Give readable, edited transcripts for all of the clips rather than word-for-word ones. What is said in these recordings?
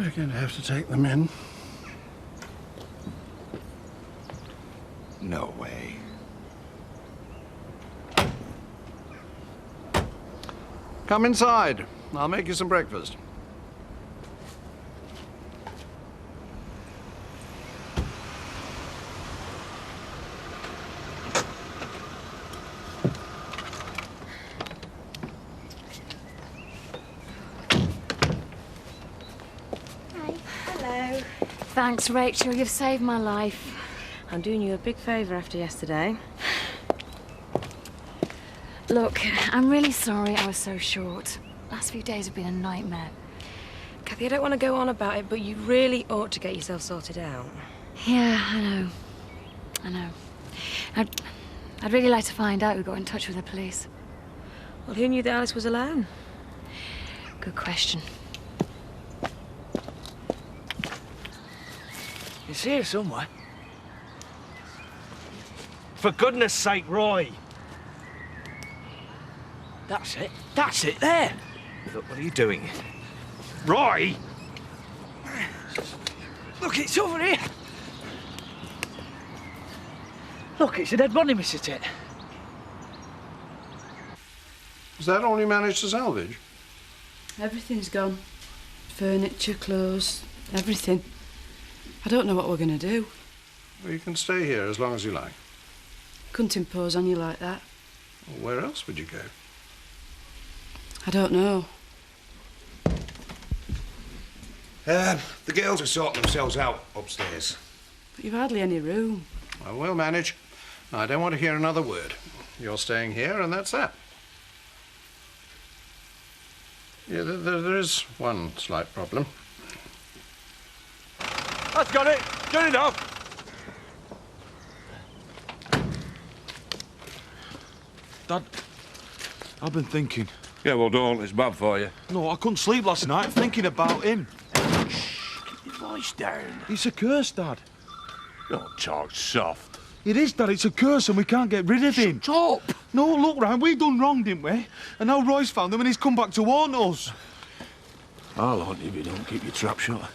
We're going to have to take them in. No way. Come inside. I'll make you some breakfast. Hello. Thanks, Rachel. You've saved my life. I'm doing you a big favour after yesterday. Look, I'm really sorry I was so short. Last few days have been a nightmare. Kathy, I don't want to go on about it, but you really ought to get yourself sorted out. Yeah, I know. I know. I'd really like to find out who got in touch with the police. Well, who knew that Alice was alone? Good question. It's here somewhere. For goodness sake, Roy! That's it. That's it, there! Look, what are you doing? Roy! Look, it's over here! Look, it's a dead body, Mr. Tit. Is that all you managed to salvage? Everything's gone. Furniture, clothes, everything. I don't know what we're going to do. Well, you can stay here as long as you like. Couldn't impose on you like that. Well, where else would you go? I don't know. The girls are sorting themselves out upstairs. But you've hardly any room. Well, we'll manage. I don't want to hear another word. You're staying here, and that's that. Yeah, there is one slight problem. That's got it. Good enough. Dad, I've been thinking. Yeah, well, don't. It's bad for you. No, I couldn't sleep last night thinking about him. Shh, keep your voice down. It's a curse, Dad. Don't talk soft. It is, Dad. It's a curse and we can't get rid of him. Shut up. No, look, Ryan, we done wrong, didn't we? And now Roy's found him and he's come back to haunt us. I'll haunt you if you don't keep your trap shut.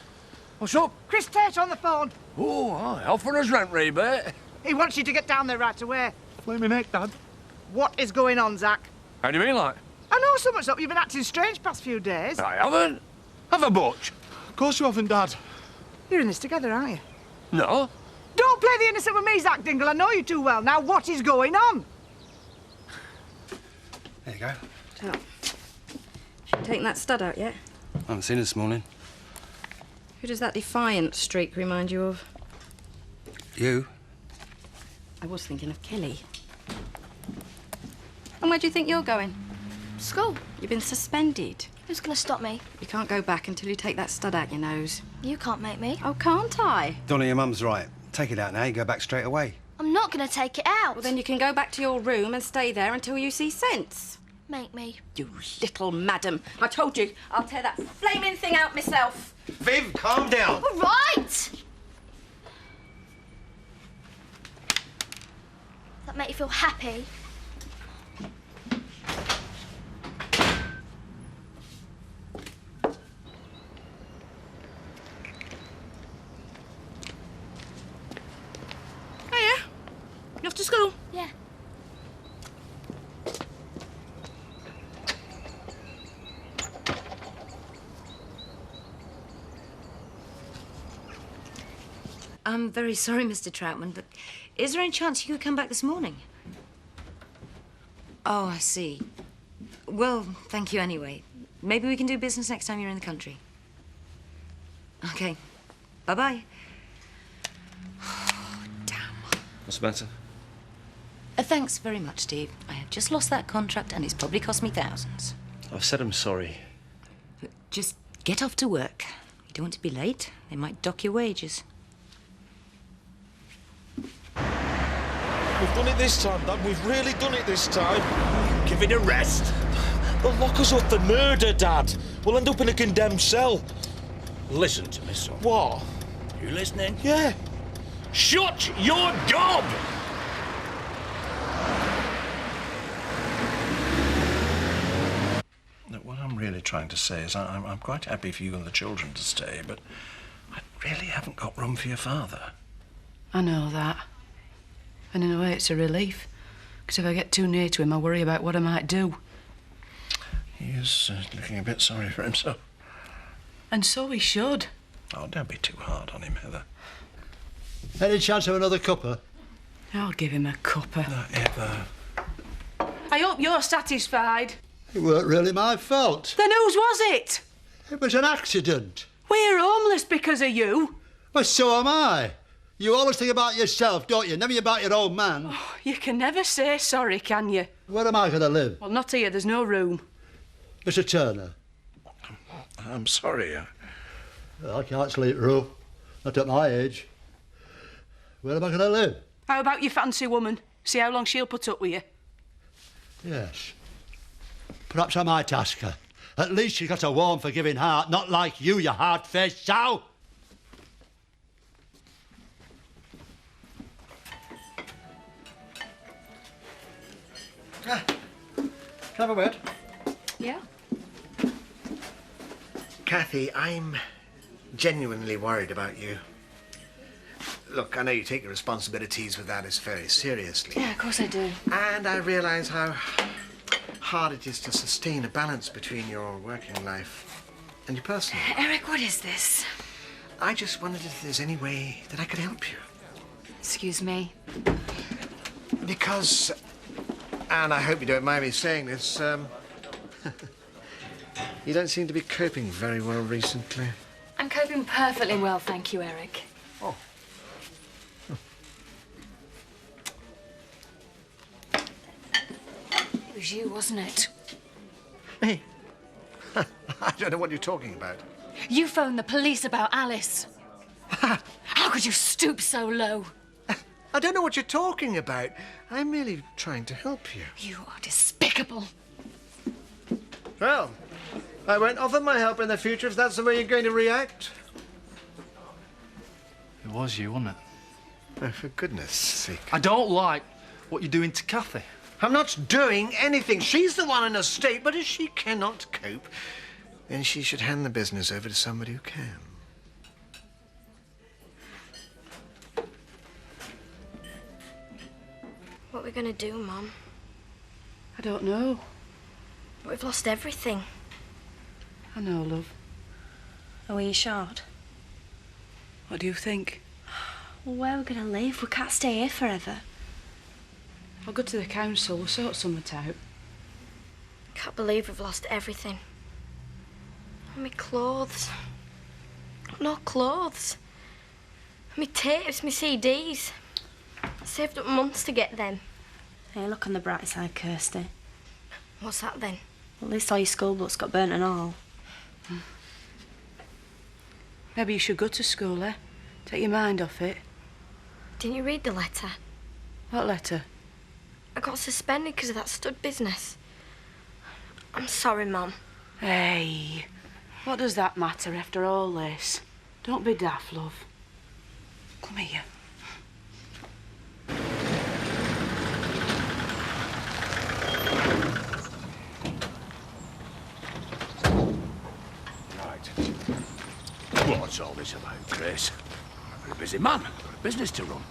What's up? Chris Tate on the phone. Oh, aye. Offering us rent rebate. He wants you to get down there right away. Flaming heck, Dad. What is going on, Zach? How do you mean, like? I know something's up. You've been acting strange past few days. I haven't. Have a butch. Of course you haven't, Dad. You're in this together, aren't you? No. Don't play the innocent with me, Zach Dingle. I know you too well. Now, what is going on? There you go. So, she taken that stud out yet? I haven't seen it this morning. Who does that defiant streak remind you of? You? I was thinking of Kelly. And where do you think you're going? School. You've been suspended. Who's going to stop me? You can't go back until you take that stud out your nose. You can't make me. Oh, can't I? Donna, your mum's right. Take it out now, you go back straight away. I'm not going to take it out. Well, then you can go back to your room and stay there until you see sense. Make me. You little madam. I told you, I'll tear that flaming thing out myself. Viv, calm down. All right! That make you feel happy? Hiya. You off to school? Yeah. I'm very sorry, Mr. Troutman, but is there any chance you could come back this morning? Oh, I see. Well, thank you anyway. Maybe we can do business next time you're in the country. Okay. Bye-bye. Oh, damn. What's the matter? Thanks very much, Steve. I have just lost that contract and it's probably cost me thousands. I've said I'm sorry. But just get off to work. You don't want to be late. They might dock your wages. We've done it this time, Dad. We've really done it this time. Give it a rest. They'll lock us up for murder, Dad. We'll end up in a condemned cell. Listen to me, son. What? You listening? Yeah. Shut your gob! Look, what I'm really trying to say is I'm quite happy for you and the children to stay, but I really haven't got room for your father. I know that. And in a way, it's a relief. Because if I get too near to him, I worry about what I might do. He is looking a bit sorry for himself. And so he should. Oh, don't be too hard on him, Heather. Any chance of another cuppa? I'll give him a cuppa. Not ever. I hope you're satisfied. It weren't really my fault. Then whose was it? It was an accident. We're homeless because of you. Well, so am I. You always think about yourself, don't you? Never about your old man. Oh, you can never say sorry, can you? Where am I going to live? Well, not here. There's no room. Mr. Turner. I'm sorry. I can't sleep rough. Not at my age. Where am I going to live? How about your fancy woman? See how long she'll put up with you. Yes. Perhaps I might ask her. At least she's got a warm, forgiving heart, not like you hard-faced sow. Can I have a word? Yeah? Kathy, I'm genuinely worried about you. Look, I know you take your responsibilities with Alice very seriously. Yeah, of course I do. And I realise how hard it is to sustain a balance between your working life and your personal life. Eric, what is this? I just wondered if there's any way that I could help you. Excuse me. Because, and I hope you don't mind me saying this, you don't seem to be coping very well recently. I'm coping perfectly well, thank you, Eric. Oh. It was you, wasn't it? Me? I don't know what you're talking about. You phoned the police about Alice. How could you stoop so low? I don't know what you're talking about. I'm merely trying to help you. You are despicable. Well, I won't offer my help in the future if that's the way you're going to react. It was you, wasn't it? Oh, for goodness sake. I don't like what you're doing to Kathy. I'm not doing anything. She's the one in a state, but if she cannot cope, then she should hand the business over to somebody who can. What are we going to do, Mum? I don't know. We've lost everything. I know, love. Are you short? What do you think? Well, where are we going to live? We can't stay here forever. I'll go to the council. We'll sort something out. Can't believe we've lost everything. My clothes. No clothes. My tapes, my CDs. I saved up months to get them. Hey, look on the bright side, Kirsty. What's that then? At least all your school books got burnt and all. Maybe you should go to school, eh? Take your mind off it. Didn't you read the letter? What letter? I got suspended because of that stud business. I'm sorry, Mum. Hey, what does that matter after all this? Don't be daft, love. Come here. What's all this about, Chris? I'm a busy man. I've got a business to run.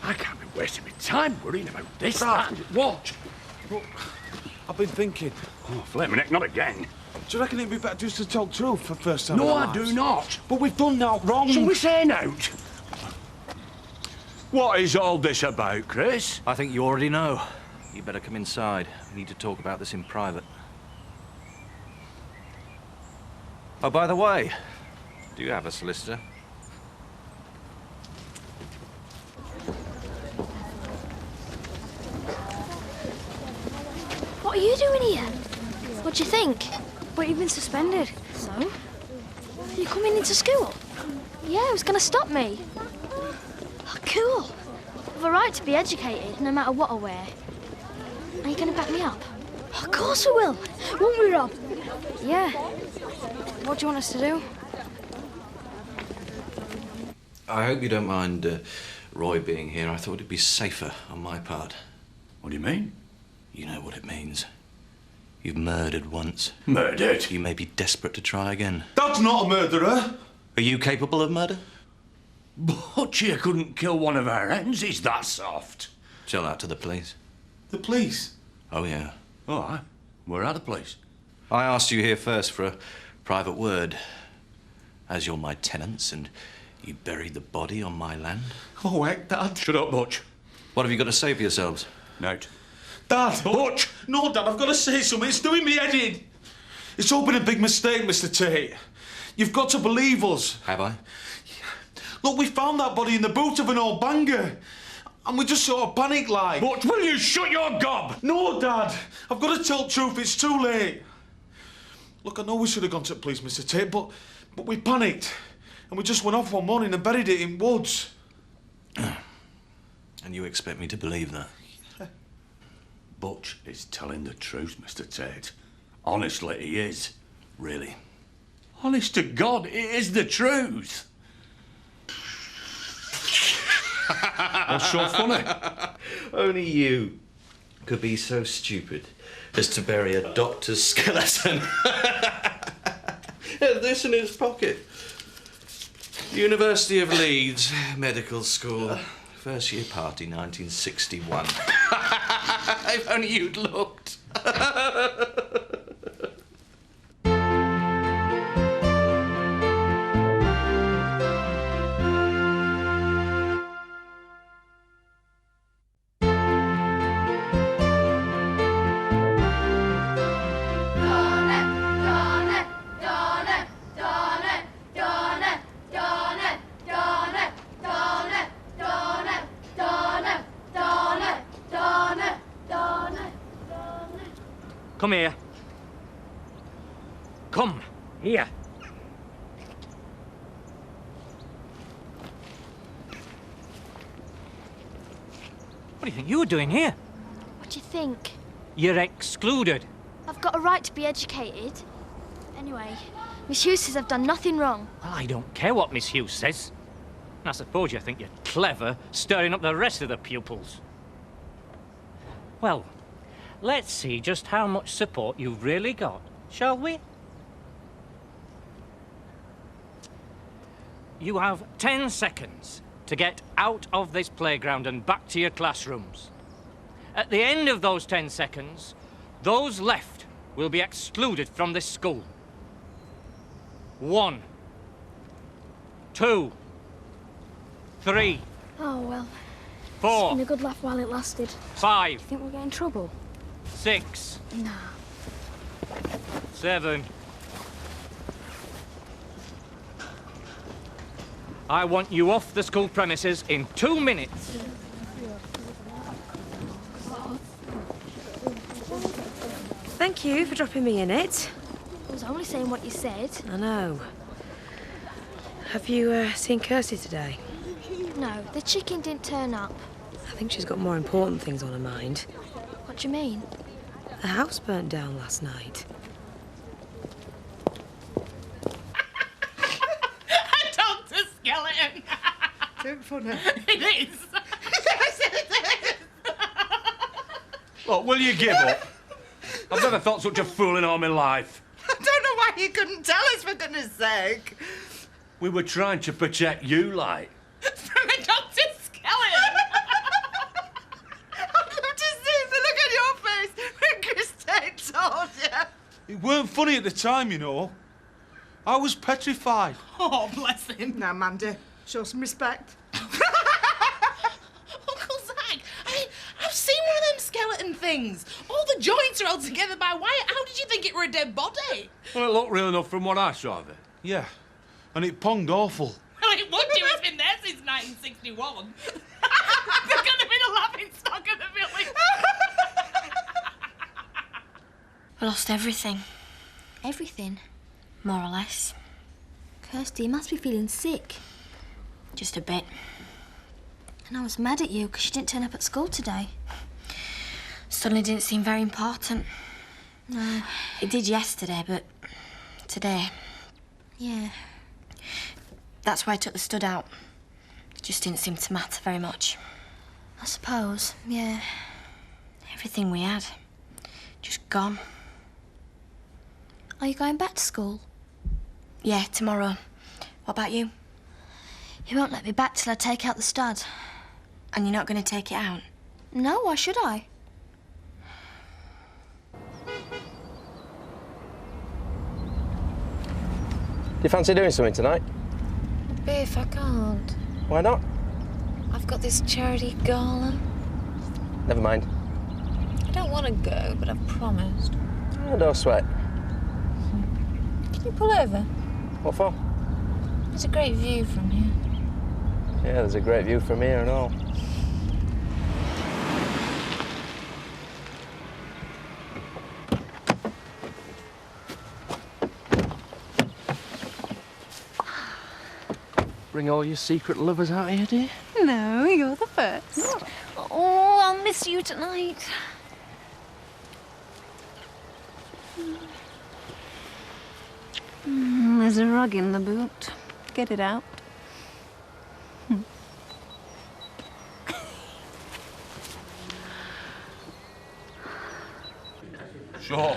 I can't be wasting my time worrying about this. Dad, that. watch. Look, I've been thinking. Oh, flame neck, not again. Do you reckon it'd be better just to tell truth for the first time? No, in our I lives? do not. But we've done that wrong. Shall we say out? What is all this about, Chris? I think you already know. You better come inside. We need to talk about this in private. Oh, by the way, do you have a solicitor? What are you doing here? What do you think? But you've been suspended. So? Are you coming into school? Yeah, who's going to stop me? Oh, cool. I've a right to be educated, no matter what I wear. Are you going to back me up? Of course we will. Won't we, Rob? Yeah. What do you want us to do? I hope you don't mind Roy being here. I thought it'd be safer on my part. What do you mean? You know what it means. You've murdered once. Murdered? You may be desperate to try again. Dad's not a murderer. Are you capable of murder? But you couldn't kill one of our hens. He's that soft. Tell that to the police. The police? Oh, yeah. All right. We're at the police. I asked you here first for a private word. As you're my tenants and you buried the body on my land. Oh, heck, Dad. Shut up, Butch. What have you got to say for yourselves? Note. Dad! Butch! No, Dad, I've got to say something. It's doing me head in. It's all been a big mistake, Mr. Tate. You've got to believe us. Have I? Look, we found that body in the boot of an old banger. And we just sort of panicked like. Butch, will you shut your gob? No, Dad. I've got to tell the truth. It's too late. Look, I know we should have gone to the police, Mr. Tate, but we panicked. And we just went off one morning and buried it in woods. And you expect me to believe that? Butch is telling the truth, Mr. Tate. Honestly, he is. Really? Honest to God, it is the truth. That's so funny. Only you could be so stupid as to bury a doctor's skeleton. This in his pocket. University of Leeds Medical School. First year party, 1961. If only you'd looked. Come here. Come here. What do you think you're doing here? What do you think? You're excluded. I've got a right to be educated. Anyway, Miss Hughes says I've done nothing wrong. Well, I don't care what Miss Hughes says. And I suppose you think you're clever, stirring up the rest of the pupils. Well, let's see just how much support you've really got, shall we? You have 10 seconds to get out of this playground and back to your classrooms. At the end of those 10 seconds, those left will be excluded from this school. 1, 2, 3. Oh, well. 4. It's been a good laugh while it lasted. 5. Think we'll get in trouble? 6. Nah. 7. I want you off the school premises in 2 minutes. Thank you for dropping me in it. I was only saying what you said. I know. Have you seen Kirsty today? No, the chicken didn't turn up. I think she's got more important things on her mind. What do you mean? The house burnt down last night. Dr. Skeleton. Too funny. It is. Yes, it is. Look, will you give up? I've never felt such a fool in all my life. I don't know why you couldn't tell us, for goodness sake. We were trying to protect you, like. From a Dr. Skeleton. I'd love to see the look on your face when Chris Tate told you. It weren't funny at the time, you know. I was petrified. Oh, bless him. Now, Mandy, show some respect. Uncle Zach, I've seen one of them skeleton things. All the joints are held together by wire. How did you think it were a dead body? Well, it looked real enough from what I saw of it. Yeah, and it ponged awful. Well, it would do. It's been there since 1961. They're going to be the laughing stock of the village. I lost everything. Everything. More or less. Kirsty, you must be feeling sick. Just a bit. And I was mad at you because you didn't turn up at school today. Suddenly didn't seem very important. No. It did yesterday, but today... Yeah. That's why I took the stud out. It just didn't seem to matter very much. I suppose, yeah. Everything we had. Just gone. Are you going back to school? Yeah, tomorrow. What about you? He won't let me back till I take out the stud. And you're not going to take it out? No, why should I? Do you fancy doing something tonight? Biff, I can't. Why not? I've got this charity gala. Never mind. I don't want to go, but I've promised. Oh, don't sweat. Can you pull over? What for? There's a great view from here. Yeah, there's a great view from here and all. Bring all your secret lovers out here, dear? No, you're the first. Oh, I'll miss you tonight. There's a rug in the boot. Get it out. So,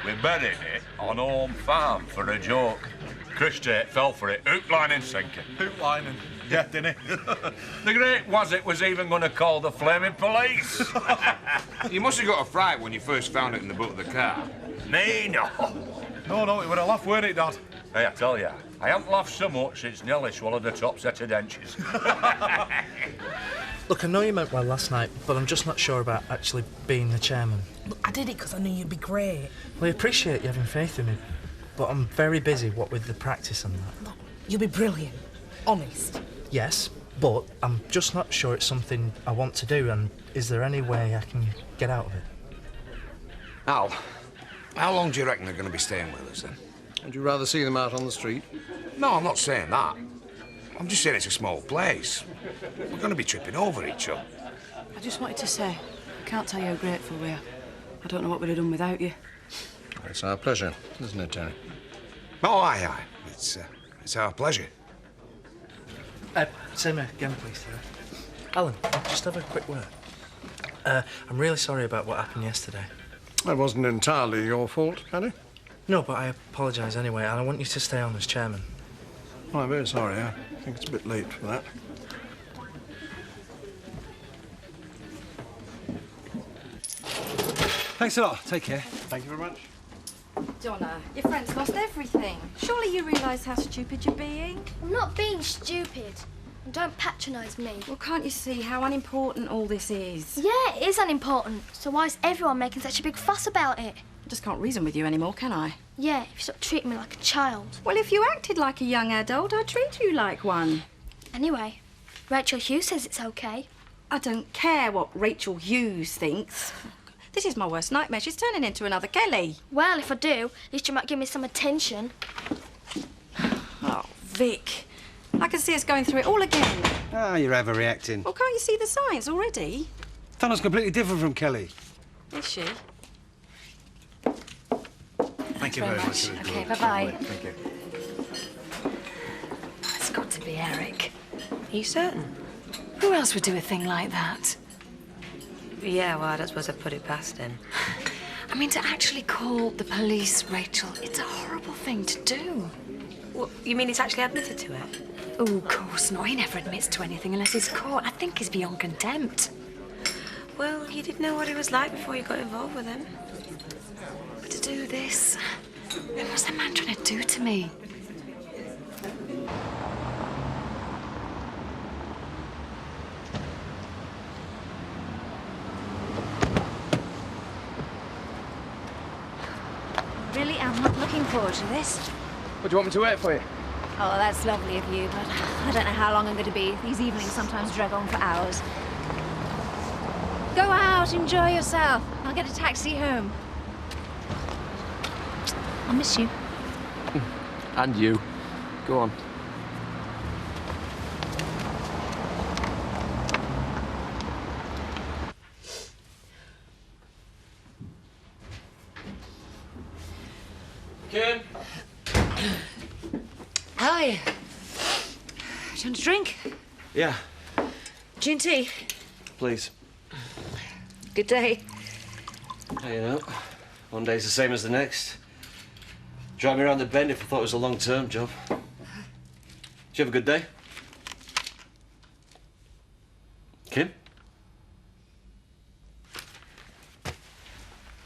we buried it on home farm for a joke. Christie fell for it, hook, line and sinker. Hook, line and... Yeah, didn't he? The great was it was even going to call the flaming police. You must have got a fright when you first found it in the boot of the car. Me, no. No, it would have laughed, weren't it, Dad? Hey, I tell you, I haven't laughed so much since Nelly swallowed the top set of dentures. Look, I know you meant well last night, but I'm just not sure about actually being the chairman. Look, I did it because I knew you'd be great. Well, I appreciate you having faith in me, but I'm very busy, what with the practice and that. Look, you'll be brilliant. Honest. Yes, but I'm just not sure it's something I want to do, and is there any way I can get out of it? Al, how long do you reckon they're going to be staying with us, then? Would you rather see them out on the street? No, I'm not saying that. I'm just saying it's a small place. We're going to be tripping over each other. I just wanted to say, I can't tell you how grateful we are. I don't know what we'd have done without you. It's our pleasure, isn't it, Terry? Oh, aye. It's our pleasure. Say me again, please, Terry. Alan, just have a quick word. I'm really sorry about what happened yesterday. That wasn't entirely your fault, Paddy. No, but I apologise anyway, and I want you to stay on as chairman. Oh, I'm very sorry. I think it's a bit late for that. Thanks a lot. Take care. Thank you very much. Donna, your friend's lost everything. Surely you realise how stupid you're being? I'm not being stupid. And don't patronise me. Well, can't you see how unimportant all this is? Yeah, it is unimportant. So why is everyone making such a big fuss about it? I just can't reason with you anymore, can I? Yeah, if you stop treating me like a child. Well, if you acted like a young adult, I'd treat you like one. Anyway, Rachel Hughes says it's okay. I don't care what Rachel Hughes thinks. This is my worst nightmare. She's turning into another Kelly. Well, if I do, at least you might give me some attention. Oh, Vic. I can see us going through it all again. Ah, you're overreacting. Well, can't you see the signs already? Donna's completely different from Kelly. Is she? Thank you very much. Okay, bye-bye. Thank you. It's got to be Eric. Are you certain? Who else would do a thing like that? Yeah, well, I don't suppose I'd put it past him. I mean, to actually call the police, Rachel, it's a horrible thing to do. Well, you mean he's actually admitted to it? Oh, of course not. He never admits to anything unless he's caught. I think he's beyond contempt. Well, you did know what he was like before you got involved with him. But to do this, what's the man trying to do to me? Really, I'm not looking forward to this. What, do you want me to wait for you? Oh, that's lovely of you, but I don't know how long I'm going to be. These evenings sometimes drag on for hours. Go out, enjoy yourself. I'll get a taxi home. I'll miss you. And you. Go on. Kim? Hi. Do you want a drink? Yeah, Gin tea? please. Good day. You know, one day's the same as the next. Drive me around the bend if I thought it was a long-term job. Did you have a good day? Kim?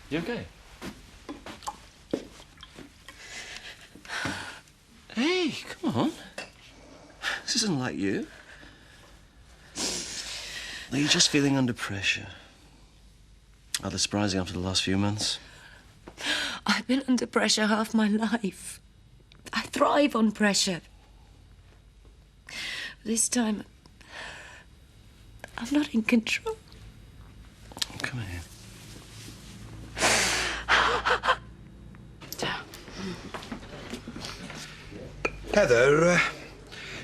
You okay? Hey, come on. This isn't like you. Are you just feeling under pressure? Rather surprising after the last few months. I've been under pressure half my life. I thrive on pressure. This time, I'm not in control. Come here. Heather,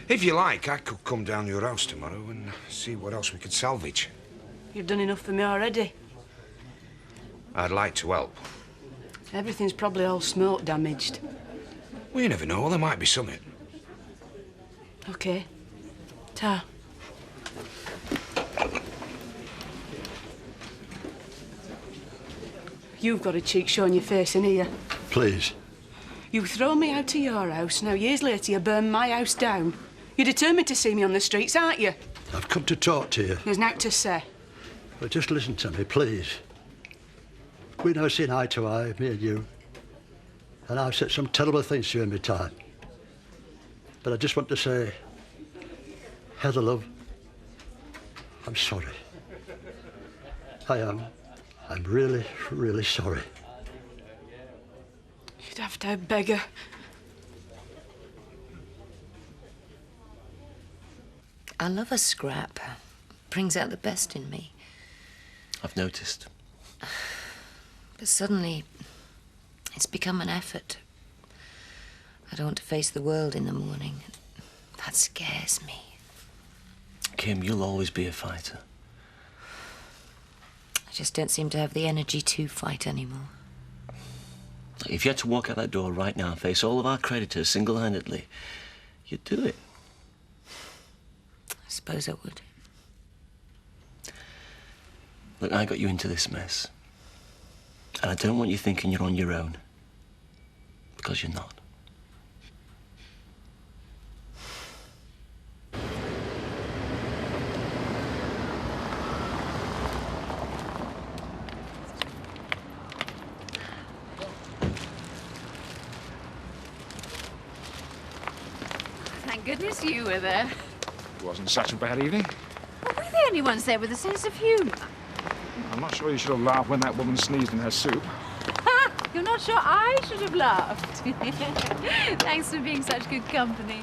if you like, I could come down to your house tomorrow and see what else we could salvage. You've done enough for me already. I'd like to help. Everything's probably all smoke damaged. Well, you never know. There might be something. OK. Ta. You've got a cheek showing your face in here. Please. You throw me out of your house, now years later you burn my house down. You're determined to see me on the streets, aren't you? I've come to talk to you. There's nought to say. But just listen to me, please. We now seen eye to eye, me and you. And I've said some terrible things to you in my time. But I just want to say, Heather, love, I'm sorry. I am. I'm really, really sorry. You'd have to beg her. I love a scrap. Brings out the best in me. I've noticed. But suddenly, it's become an effort. I don't want to face the world in the morning. That scares me. Kim, you'll always be a fighter. I just don't seem to have the energy to fight anymore. If you had to walk out that door right now and face all of our creditors single-handedly, you'd do it. I suppose I would. Look, I got you into this mess. And I don't want you thinking you're on your own. Because you're not. Thank goodness you were there. It wasn't such a bad evening. Well, we're the only ones there with a sense of humour. I'm not sure you should have laughed when that woman sneezed in her soup. You're not sure I should have laughed. Thanks for being such good company.